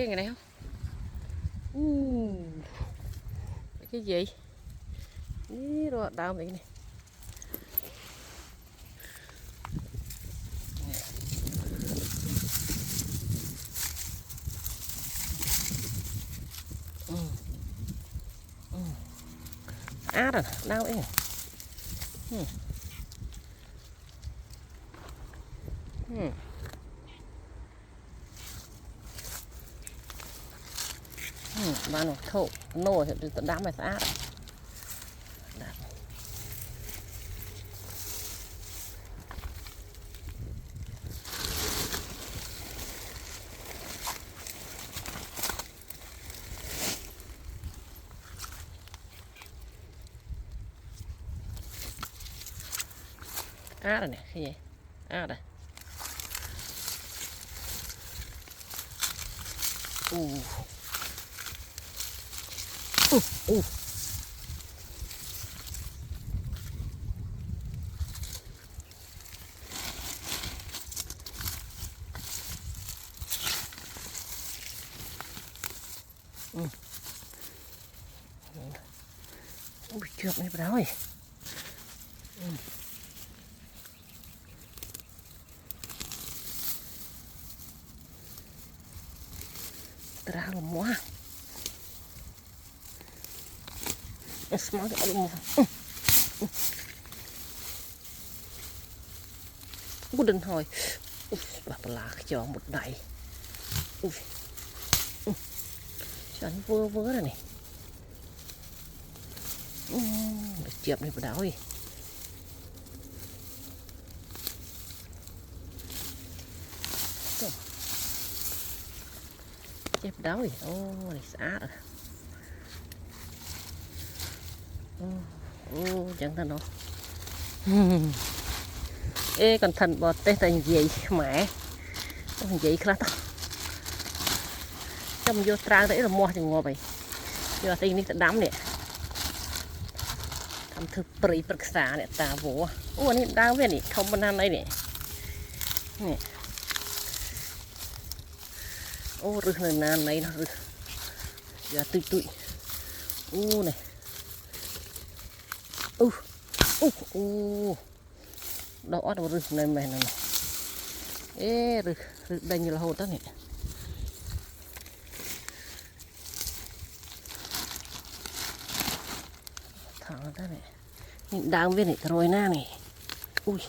cái này không? Cái gì? Ý rồi đau vậy này. Rồi, đau ấy. Bạn thổ nổ thì tự đám phải sát. Rồi nè, cái gì? Đây. Ui, trượt này vào đâu rồi? Ra là mua. Smart cái mua. Đừng hỏi. Bà lá cho một đầy. Cho anh vơ vơ rồi này. Chẹp này vào đâu rồi? Chẹp đau rồi. Này xả rồi. Chẳng thân đâu. Ê còn thần bọt tê thành gì mẹ. Thành gì khá to. Trong vô trang đấy là mua thì ngồi vậy. Giờ thì ní đám nè. Thăm thực bỉ bật xả nè ta vô. Này đau về nè, không bên ăn đây nè. Nè. Rực này nàn này nó rực. Giờ tụi. Này. Đỏ đâu rực này mày này. Ê rực đây như là hồ đó nè. Thằng đó nè. Nhìn đang viên này rồi na nè. Ui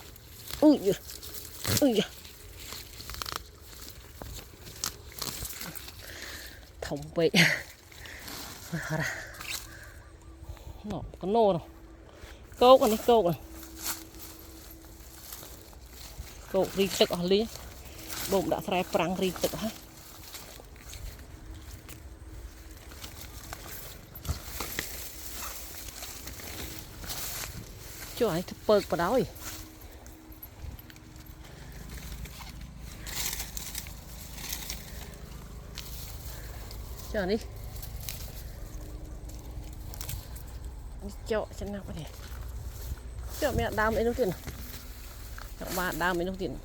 thòng bệ. Nó có nô đâu. Câu còn đi câu còn. Câu ri tức ở lý. Bụng đã xài prang ri tức hả? Cho ai thức bợt vào đó rồi. Cho đi. Cho chân nào vậy? Cho mẹ đau mấy đồng tiền. Các bạn đau mấy đồng tiền.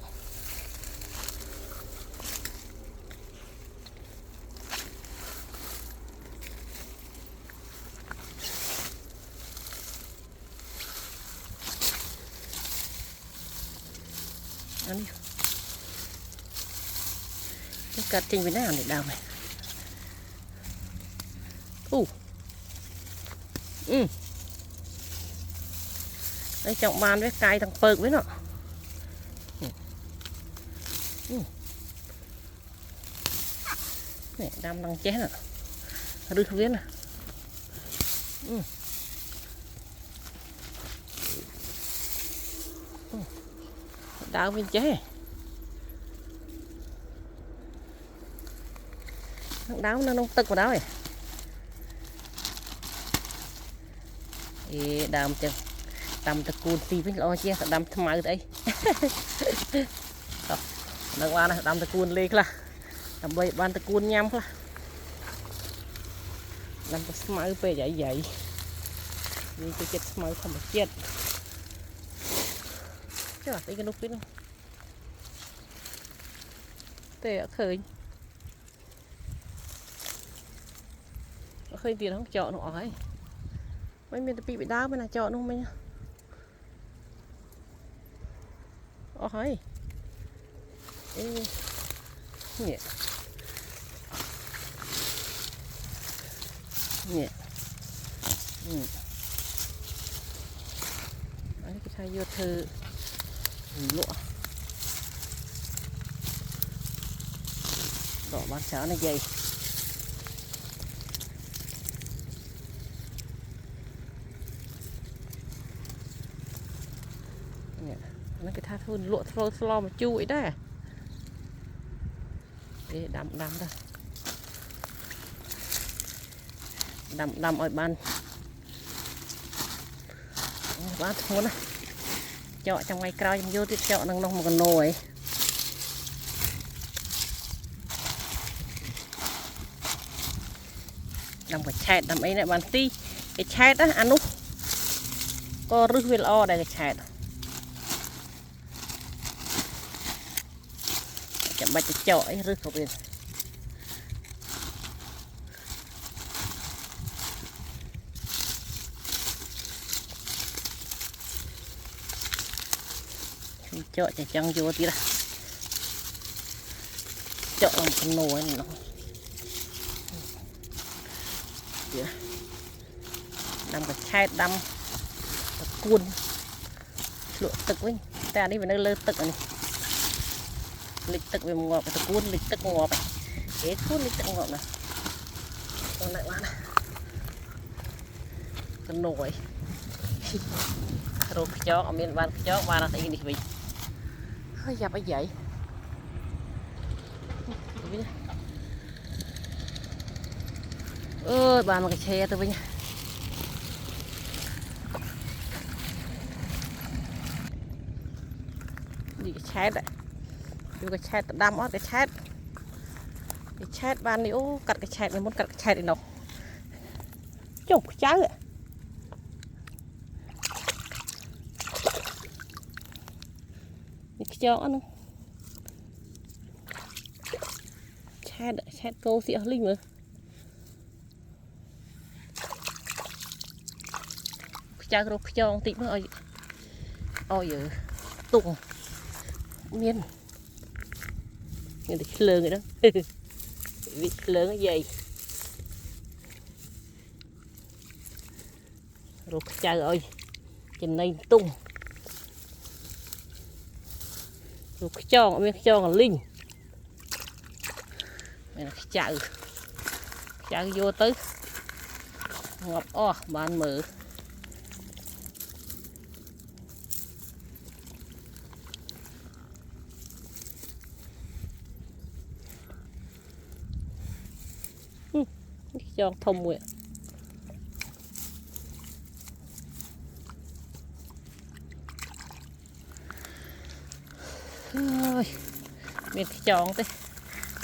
Ăn đi. Cái cắt trên bên nào để đau này. Đây trọng bàn với cay thằng pợt với nó. Này đam đang chén à. Rư không biết nè. Đau bên chế. Đau nó tức vào đó rồi. Ê đam chân. Đâm tật cuốn tí với lo chia đâm thầm màu đấy. Đừng qua này đâm tật cuốn lên là đâm bay ban tật cuốn nhắm là đâm tật màu về vậy vậy vì cái chết màu không chết chứ là cái nút biết không tê ở khơi khơi tiền không chợ nó ấy mấy miền bị đá bên là chợ nó mấy ấy nhẹ nhẹ cái thay vô thư lụa đỏ bán cháo này dày nó cái tha thun lụa thô mà chui đấy để đầm đó đầm ở ban thôn này chợ trong ngày cao trong vô tiếp chợ nông nông một con nồi đầm cái chẹt đầm ấy này bàn ti cái chẹt á ăn lúc có rước về lo đây cái chẹt chậm bạch cái chợ ấy rước vào bên chợ chạy trăng vô tí ra chợ là một con nồi này nó đâm cái chai đâm cuốn lụa tực với ta đi về nơi lơ tực này lịch tực về ngọt cái cuốn lịch tực ngọt này cái cuốn lịch tực ngọt này con lại bán con nồi rồi chó ở miền ban chó ba là thấy đi về hơi dập ấy vậy ơi bà mà cái xe tôi với nha gì cái chét đấy cái chét đâm á cái chét ban nếu cắt cái chét mình muốn cắt cái chét đi đâu chụp cái trái vậy cái chó nó chét câu xịa linh mà cha rồi cho tí nữa ôi giờ tùng miên người ta lơ người đó bị lớn cái gì rồi cha rồi trên đây tung rồi cho là linh này là cha vô tới ngọc bàn mở cho thông nguyện mình chọn thế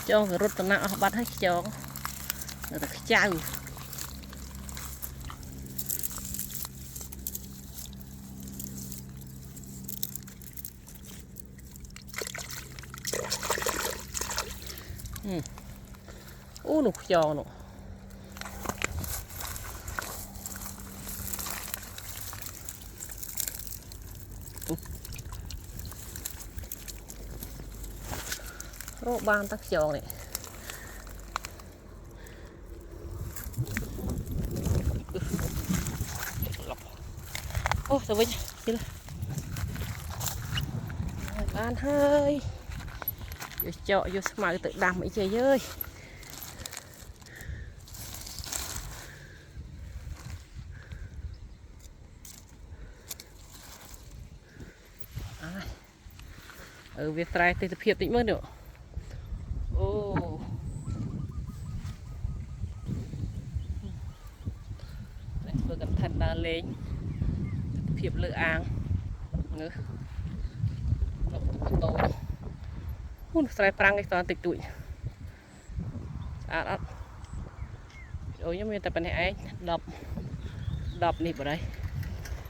cho cái rút nặng bắt hết chọn là cái chai nó cho nó rô ban tắc giòn này ô sao vậy chứ ban hơi vô chợ vô mà tự đầm ấy chơi ơi ở Việt Trai thì tập hiệp tĩnh mất nữa ô vừa cẩn thận là lên tập hiệp lựa áng nữa Trai prang cái toàn tịch tụi đối với mình tập này đập này vào đây